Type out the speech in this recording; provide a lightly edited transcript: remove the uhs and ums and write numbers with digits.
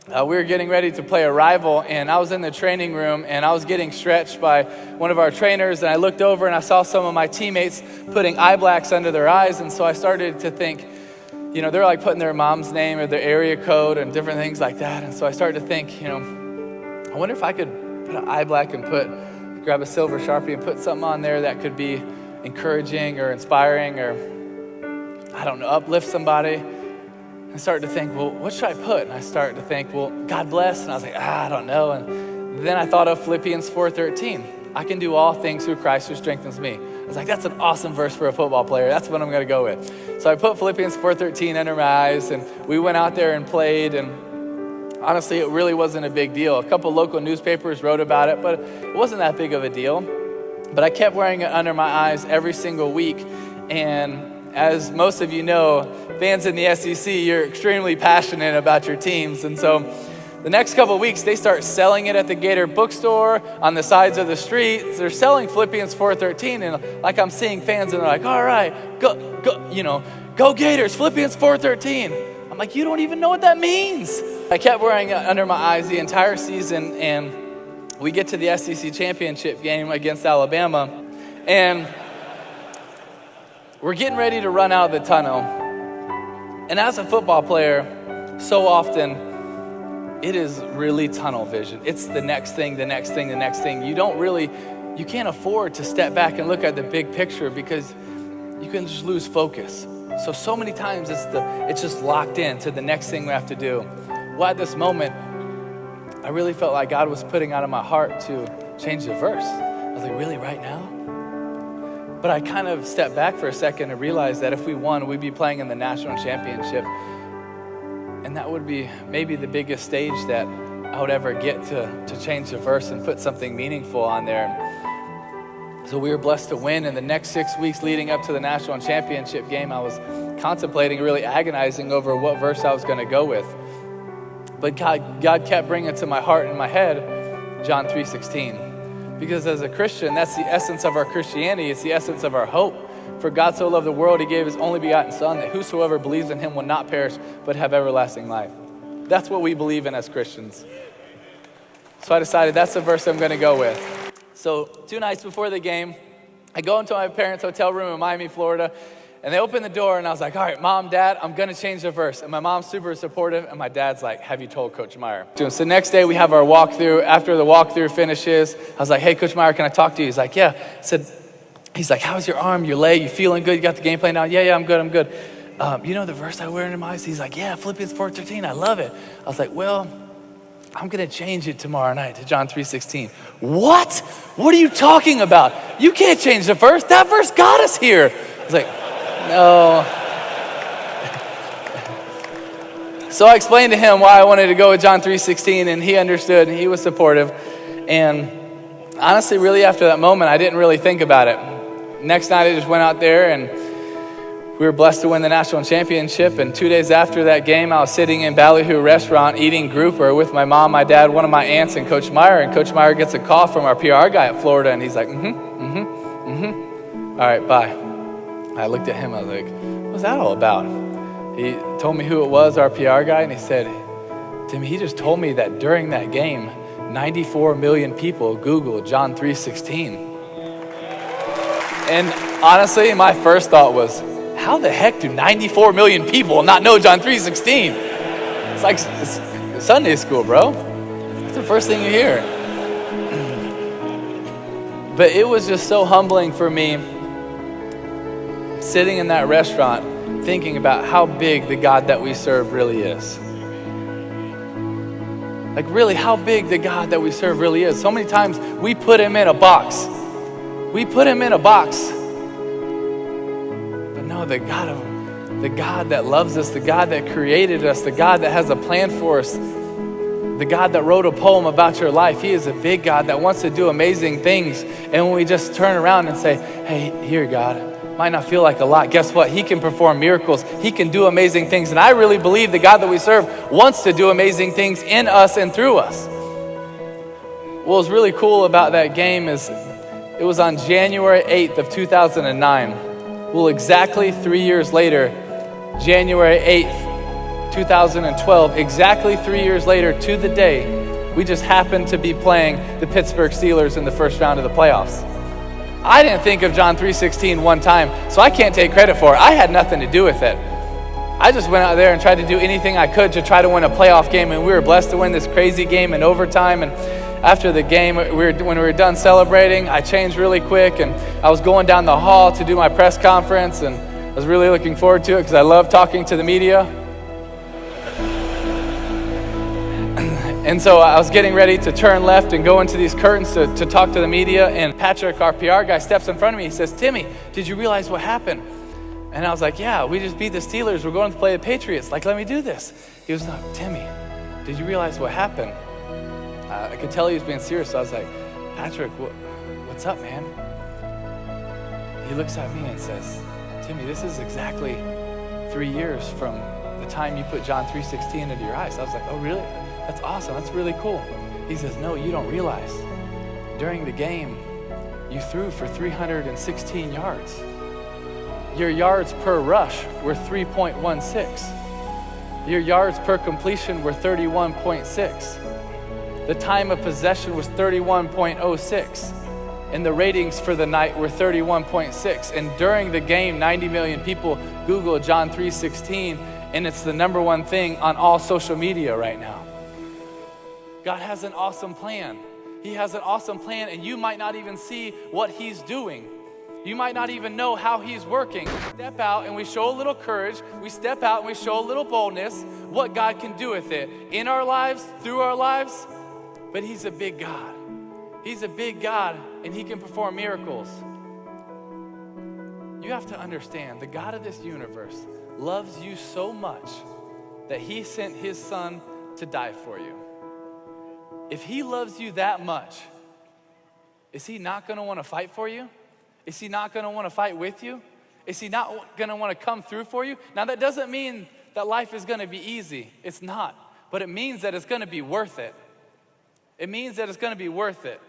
we were getting ready to play a rival, and I was in the training room, and I was getting stretched by one of our trainers, and I looked over and I saw some of my teammates putting eye blacks under their eyes, and so I started to think, they're like putting their mom's name or their area code and different things like that, and so I started to think, I wonder if I could put an eye black and grab a silver Sharpie and put something on there that could be encouraging or inspiring or, I don't know, uplift somebody. I started to think, well, what should I put? And I started to think, well, God bless. And I was like, I don't know. And then I thought of Philippians 4:13. I can do all things through Christ who strengthens me. I was like, that's an awesome verse for a football player. That's what I'm going to go with. So I put Philippians 4:13 under my eyes, and we went out there and played. And honestly, it really wasn't a big deal. A couple local newspapers wrote about it, but it wasn't that big of a deal. But I kept wearing it under my eyes every single week. And as most of you know, fans in the SEC, you're extremely passionate about your teams. And so the next couple of weeks, they start selling it at the Gator bookstore, on the sides of the streets. They're selling Philippians 4:13. And like I'm seeing fans, and they're like, all right, go Gators, Philippians 4:13. I'm like, you don't even know what that means. I kept wearing it under my eyes the entire season. And we get to the SEC championship game against Alabama. And we're getting ready to run out of the tunnel. And as a football player, so often it is really tunnel vision. It's the next thing, the next thing, the next thing. You can't afford to step back and look at the big picture because you can just lose focus. So many times it's just locked in to the next thing we have to do. Well, at this moment, I really felt like God was putting out of my heart to change the verse. I was like, really, right now? But I kind of stepped back for a second and realized that if we won, we'd be playing in the national championship. And that would be maybe the biggest stage that I would ever get to change the verse and put something meaningful on there. So we were blessed to win. And the next 6 weeks leading up to the national championship game, I was contemplating, really agonizing over what verse I was going to go with. But God kept bringing it to my heart and my head, John 3:16. Because as a Christian, that's the essence of our Christianity. It's the essence of our hope. For God so loved the world, he gave his only begotten Son, that whosoever believes in him will not perish, but have everlasting life. That's what we believe in as Christians. So I decided that's the verse I'm going to go with. So 2 nights before the game, I go into my parents' hotel room in Miami, Florida, and they open the door, and I was like, all right, Mom, Dad, I'm going to change the verse. And my mom's super supportive, and my dad's like, have you told Coach Meyer? So next day, we have our walkthrough. After the walkthrough finishes, I was like, hey, Coach Meyer, can I talk to you? He's like, yeah. He's like, how's your arm, your leg? You feeling good? You got the game plan down? Yeah, I'm good. You know the verse I wear in my eyes? He's like, yeah, Philippians 4:13, I love it. I was like, well, I'm going to change it tomorrow night to John 3:16. What? What are you talking about? You can't change the verse. That verse got us here. I was like, no. So I explained to him why I wanted to go with John 3:16, and he understood, and he was supportive. And honestly, really after that moment, I didn't really think about it. Next night, I just went out there, and we were blessed to win the national championship. And 2 days after that game, I was sitting in Ballyhoo restaurant eating grouper with my mom, my dad, one of my aunts, and Coach Meyer. And Coach Meyer gets a call from our PR guy at Florida, and he's like, all right, bye. I looked at him, I was like, what's that all about? He told me who it was, our PR guy, and he said, Timmy, he just told me that during that game, 94 million people Googled John 3:16. And honestly, my first thought was, how the heck do 94 million people not know John 3:16? It's like it's Sunday school, bro. That's the first thing you hear. But it was just so humbling for me sitting in that restaurant thinking about how big the God that we serve really is. Like really how big the God that we serve really is. So many times we put him in a box. But no, the God that loves us, the God that created us, the God that has a plan for us, the God that wrote a poem about your life, he is a big God that wants to do amazing things. And when we just turn around and say, hey, here, God, might not feel like a lot. Guess what? He can perform miracles. He can do amazing things. And I really believe the God that we serve wants to do amazing things in us and through us. What was really cool about that game is it was on January 8th of 2009. Well, exactly 3 years later, January 8th, 2012, exactly 3 years later to the day, we just happened to be playing the Pittsburgh Steelers in the first round of the playoffs. I didn't think of John 3:16 one time, so I can't take credit for it. I had nothing to do with it. I just went out there and tried to do anything I could to try to win a playoff game, and we were blessed to win this crazy game in overtime. And after the game, when we were done celebrating, I changed really quick, and I was going down the hall to do my press conference, and I was really looking forward to it because I love talking to the media. And so I was getting ready to turn left and go into these curtains to talk to the media, and Patrick, our PR guy, steps in front of me. He says, "Timmy, did you realize what happened?" And I was like, "Yeah, we just beat the Steelers. We're going to play the Patriots. Like, let me do this." He was like, "Timmy, did you realize what happened?" I could tell he was being serious, so I was like, "Patrick, what's up, man?" He looks at me and says, "Timmy, this is exactly 3 years from the time you put John 3:16 into your eyes." I was like, "Oh, really? That's awesome. That's really cool." He says, "No, you don't realize. During the game, you threw for 316 yards. Your yards per rush were 3.16. Your yards per completion were 31.6. The time of possession was 31.06. And the ratings for the night were 31.6. And during the game, 90 million people Googled John 3:16, and it's the number one thing on all social media right now." God has an awesome plan. He has an awesome plan, and you might not even see what he's doing. You might not even know how he's working. We step out and we show a little courage. We step out and we show a little boldness, what God can do with it in our lives, through our lives. But he's a big God. He's a big God, and he can perform miracles. You have to understand, the God of this universe loves you so much that he sent his son to die for you. If he loves you that much, is he not going to want to fight for you? Is he not going to want to fight with you? Is he not going to want to come through for you? Now, that doesn't mean that life is going to be easy. It's not. But it means that it's going to be worth it. It means that it's going to be worth it.